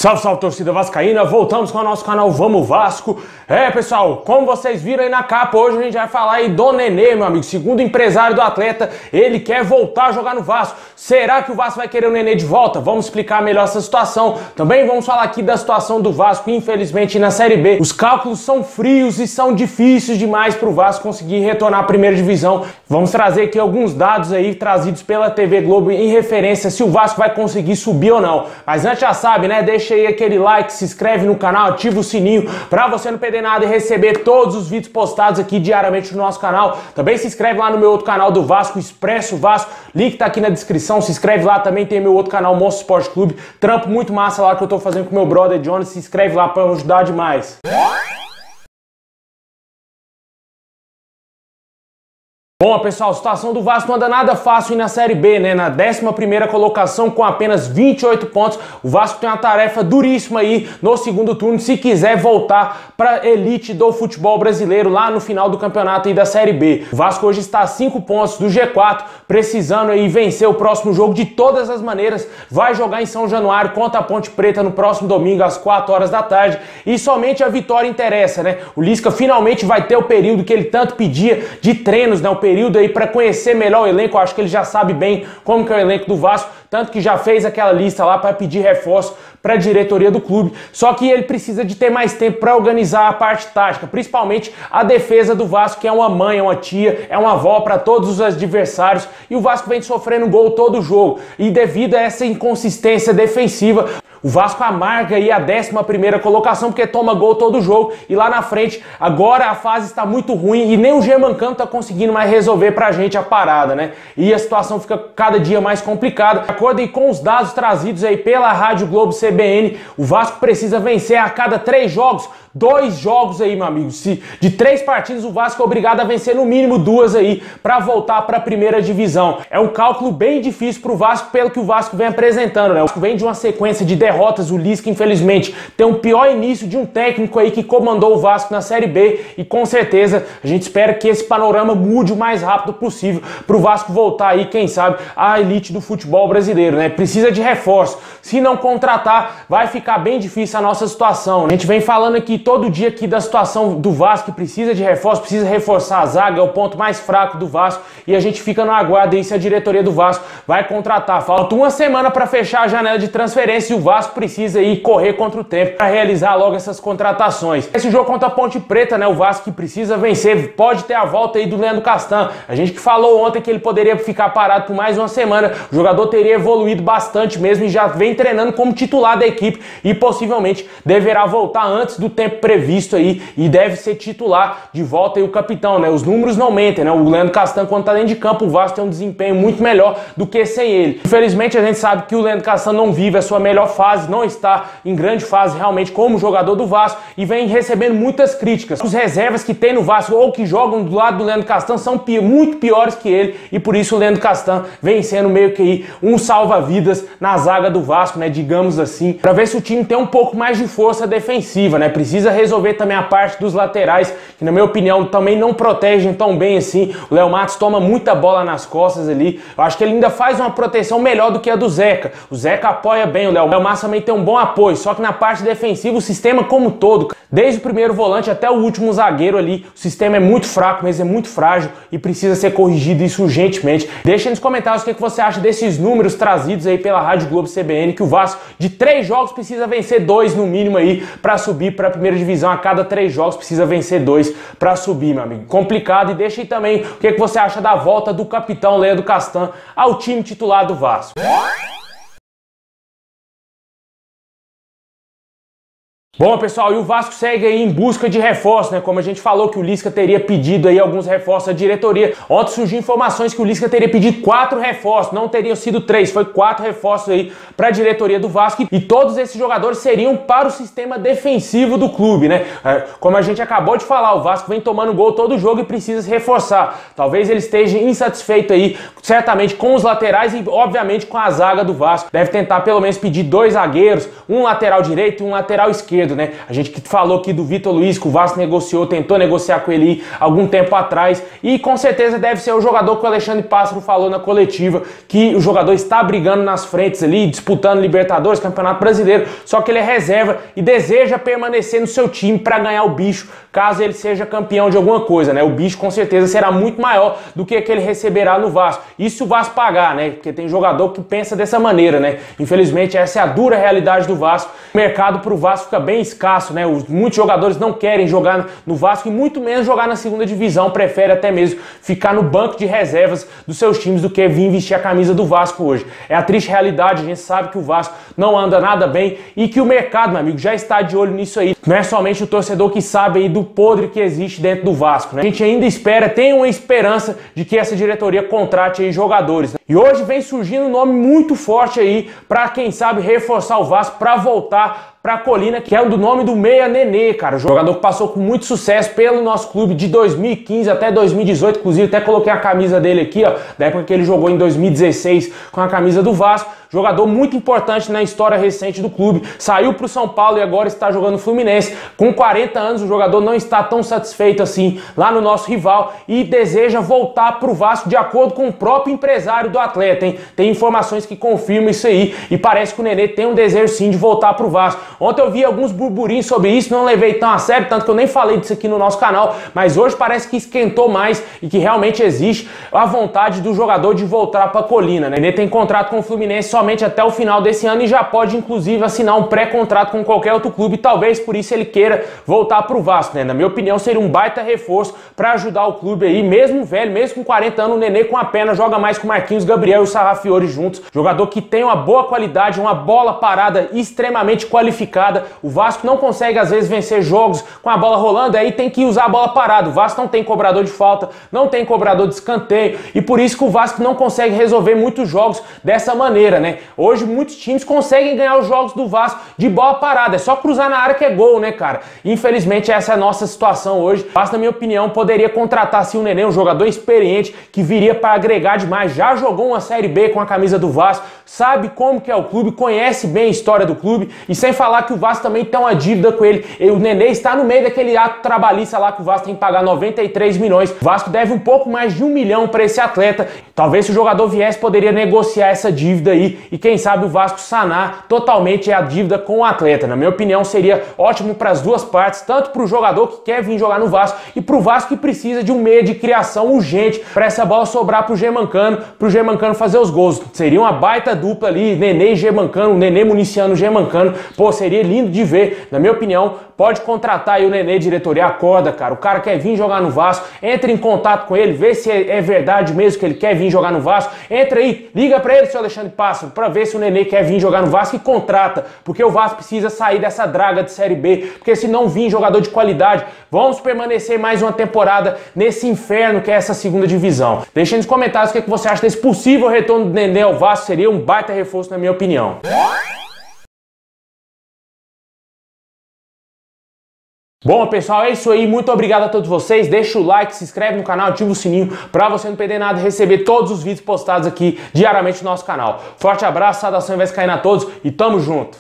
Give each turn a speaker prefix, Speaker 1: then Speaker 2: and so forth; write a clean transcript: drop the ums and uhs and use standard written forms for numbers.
Speaker 1: Salve, salve, torcida vascaína, voltamos com o nosso canal Vamos Vasco. Pessoal, como vocês viram aí na capa, hoje a gente vai falar aí do Nenê, meu amigo. Segundo o empresário do atleta, ele quer voltar a jogar no Vasco. Será que o Vasco vai querer o Nenê de volta? Vamos explicar melhor essa situação. Também vamos falar aqui da situação do Vasco, infelizmente, na Série B. Os cálculos são frios e são difíceis demais para o Vasco conseguir retornar à primeira divisão. Vamos trazer aqui alguns dados aí trazidos pela TV Globo em referência se o Vasco vai conseguir subir ou não. Mas antes já sabe, né? Deixa aí aquele like, se inscreve no canal, ativa o sininho para você não perder nada e receber todos os vídeos postados aqui diariamente no nosso canal. Também se inscreve lá no meu outro canal do Vasco, Expresso Vasco, link tá aqui na descrição, se inscreve lá, também tem meu outro canal, Monstro Esporte Clube, trampo muito massa lá que eu tô fazendo com meu brother Jonas, se inscreve lá para ajudar demais. Bom, pessoal, a situação do Vasco não anda nada fácil na Série B, né? Na 11ª colocação com apenas 28 pontos, o Vasco tem uma tarefa duríssima aí no segundo turno, se quiser voltar para elite do futebol brasileiro lá no final do campeonato aí da Série B. O Vasco hoje está a 5 pontos do G4, precisando aí vencer o próximo jogo de todas as maneiras. Vai jogar em São Januário contra a Ponte Preta no próximo domingo às 4 horas da tarde e somente a vitória interessa, né? O Lisca finalmente vai ter o período que ele tanto pedia de treinos, né? O período aí para conhecer melhor o elenco. Eu acho que ele já sabe bem como que é o elenco do Vasco, tanto que já fez aquela lista lá para pedir reforço para a diretoria do clube. Só que ele precisa de ter mais tempo para organizar a parte tática, principalmente a defesa do Vasco, que é uma mãe, é uma tia, é uma avó para todos os adversários, e o Vasco vem sofrendo gol todo jogo. E devido a essa inconsistência defensiva, o Vasco amarga aí a 11ª colocação porque toma gol todo jogo e lá na frente agora a fase está muito ruim e nem o Germancano tá conseguindo mais resolver pra gente a parada, né? E a situação fica cada dia mais complicada. De acordo aí com os dados trazidos aí pela Rádio Globo CBN, o Vasco precisa vencer a cada 3 jogos, 2 jogos aí, meu amigo. De 3 partidas o Vasco é obrigado a vencer no mínimo 2 aí para voltar para a primeira divisão. É um cálculo bem difícil pro Vasco pelo que o Vasco vem apresentando, né? O Vasco vem de uma sequência de derrotas, o Lisca infelizmente tem um pior início de um técnico aí que comandou o Vasco na Série B e com certeza a gente espera que esse panorama mude o mais rápido possível pro Vasco voltar aí, quem sabe, à elite do futebol brasileiro, né? Precisa de reforço. Se não contratar, vai ficar bem difícil a nossa situação. A gente vem falando aqui todo dia aqui da situação do Vasco, que precisa de reforço, precisa reforçar a zaga, é o ponto mais fraco do Vasco e a gente fica no aguardo aí se a diretoria do Vasco vai contratar. Falta uma semana para fechar a janela de transferência e o Vasco precisa aí correr contra o tempo para realizar logo essas contratações. Esse jogo contra a Ponte Preta, né, o Vasco que precisa vencer, pode ter a volta aí do Leandro Castan. A gente que falou ontem que ele poderia ficar parado por mais uma semana, o jogador teria evoluído bastante mesmo e já vem treinando como titular da equipe e possivelmente deverá voltar antes do tempo previsto aí e deve ser titular de volta aí o capitão, né? Os números não mentem, né? O Leandro Castan, quando tá dentro de campo, o Vasco tem um desempenho muito melhor do que sem ele. Infelizmente a gente sabe que o Leandro Castan não vive a sua melhor fase, não está em grande fase realmente como jogador do Vasco e vem recebendo muitas críticas. Os reservas que tem no Vasco ou que jogam do lado do Leandro Castan são muito piores que ele e por isso o Leandro Castan vem sendo meio que aí um salva-vidas na zaga do Vasco, né? Digamos assim, para ver se o time tem um pouco mais de força defensiva, né? Precisa resolver também a parte dos laterais, que na minha opinião também não protegem tão bem assim. O Léo Matos toma muita bola nas costas ali. Eu acho que ele ainda faz uma proteção melhor do que a do Zeca. O Zeca apoia bem, o Léo Matos também tem um bom apoio, só que na parte defensiva o sistema como um todo, desde o primeiro volante até o último zagueiro ali, o sistema é muito fraco, mas é muito frágil e precisa ser corrigido isso urgentemente. Deixa aí nos comentários o que você acha desses números trazidos aí pela Rádio Globo CBN, que o Vasco de 3 jogos precisa vencer 2 no mínimo aí para subir para a primeira divisão. A cada 3 jogos precisa vencer 2 para subir, meu amigo. Complicado. E deixa aí também o que você acha da volta do capitão Leandro Castan ao time titular do Vasco. Bom, pessoal, e o Vasco segue aí em busca de reforço, né? Como a gente falou que o Lisca teria pedido aí alguns reforços à diretoria. Ontem surgiu informações que o Lisca teria pedido 4 reforços, não teriam sido 3, foi 4 reforços aí para a diretoria do Vasco e todos esses jogadores seriam para o sistema defensivo do clube, né? Como a gente acabou de falar, o Vasco vem tomando gol todo jogo e precisa se reforçar. Talvez ele esteja insatisfeito aí, certamente com os laterais e obviamente com a zaga do Vasco. Deve tentar pelo menos pedir 2 zagueiros, um lateral direito e um lateral esquerdo. segredo, né? A gente que falou aqui do Vitor Luiz, que o Vasco negociou, tentou negociar com ele algum tempo atrás, e com certeza deve ser o jogador que o Alexandre Pássaro falou na coletiva, que o jogador está brigando nas frentes ali, disputando Libertadores, Campeonato Brasileiro, só que ele é reserva e deseja permanecer no seu time para ganhar o bicho, caso ele seja campeão de alguma coisa, né? O bicho com certeza será muito maior do que ele receberá no Vasco. Isso se o Vasco pagar, né? Porque tem jogador que pensa dessa maneira, né? Infelizmente essa é a dura realidade do Vasco. O mercado pro Vasco fica bem escasso, né? Muitos jogadores não querem jogar no Vasco e muito menos jogar na segunda divisão, prefere até mesmo ficar no banco de reservas dos seus times do que vir vestir a camisa do Vasco hoje. É a triste realidade, a gente sabe que o Vasco não anda nada bem e que o mercado, meu amigo, já está de olho nisso aí. Não é somente o torcedor que sabe aí do podre que existe dentro do Vasco, né? A gente ainda espera, tem uma esperança de que essa diretoria contrate aí jogadores, né? E hoje vem surgindo um nome muito forte aí para quem sabe reforçar o Vasco para voltar pra Colina, que é o do nome do meia Nenê, cara. O jogador que passou com muito sucesso pelo nosso clube de 2015 até 2018, inclusive até coloquei a camisa dele aqui, ó, da época que ele jogou em 2016 com a camisa do Vasco. Jogador muito importante na história recente do clube, saiu pro São Paulo e agora está jogando no Fluminense. Com 40 anos, o jogador não está tão satisfeito assim lá no nosso rival e deseja voltar pro Vasco de acordo com o próprio empresário do atleta, hein? Tem informações que confirmam isso aí e parece que o Nenê tem um desejo sim de voltar pro Vasco. Ontem eu vi alguns burburinhos sobre isso, não levei tão a sério, tanto que eu nem falei disso aqui no nosso canal, mas hoje parece que esquentou mais e que realmente existe a vontade do jogador de voltar pra Colina, né? O Nenê tem contrato com o Fluminense somente até o final desse ano e já pode inclusive assinar um pré-contrato com qualquer outro clube, talvez por isso ele queira voltar pro Vasco, né? Na minha opinião seria um baita reforço para ajudar o clube aí, mesmo velho, mesmo com 40 anos, o Nenê com a perna joga mais com o Marquinhos Gabriel e o Sarrafiori juntos, jogador que tem uma boa qualidade, uma bola parada extremamente qualificada. O Vasco não consegue às vezes vencer jogos com a bola rolando, aí tem que usar a bola parada. O Vasco não tem cobrador de falta, não tem cobrador de escanteio e por isso que o Vasco não consegue resolver muitos jogos dessa maneira, né? Hoje muitos times conseguem ganhar os jogos do Vasco de bola parada, é só cruzar na área que é gol, né, cara? Infelizmente essa é a nossa situação hoje. O Vasco, na minha opinião, poderia contratar sim o Nenê, um jogador experiente que viria para agregar demais, já jogou uma Série B com a camisa do Vasco, sabe como que é o clube, conhece bem a história do clube e sem falar que o Vasco também tem uma dívida com ele. E o Nenê está no meio daquele ato trabalhista lá que o Vasco tem que pagar 93 milhões. O Vasco deve um pouco mais de 1 milhão para esse atleta. Talvez se o jogador viesse poderia negociar essa dívida aí e quem sabe o Vasco sanar totalmente a dívida com o atleta. Na minha opinião seria ótimo para as duas partes, tanto para o jogador que quer vir jogar no Vasco e para o Vasco que precisa de um meio de criação urgente para essa bola sobrar para o Germancano fazer os gols. Seria uma baita dupla ali, Nenê e Germancano, Nenê municiando o Germancano. Pô, seria lindo de ver. Na minha opinião, pode contratar aí o Nenê, diretoria, acorda, cara. O cara quer vir jogar no Vasco, entra em contato com ele, vê se é verdade mesmo que ele quer vir jogar no Vasco. Entra aí, liga pra ele, seu Alexandre Pássaro, pra ver se o Nenê quer vir jogar no Vasco e contrata, porque o Vasco precisa sair dessa draga de Série B, porque se não vir jogador de qualidade, vamos permanecer mais uma temporada nesse inferno que é essa segunda divisão. Deixa nos comentários o que você acha desse possível retorno do Nenê ao Vasco, seria um baita reforço na minha opinião. Bom, pessoal, é isso aí. Muito obrigado a todos vocês. Deixa o like, se inscreve no canal, ativa o sininho para você não perder nada e receber todos os vídeos postados aqui diariamente no nosso canal. Forte abraço, saudação vascaína a todos e tamo junto!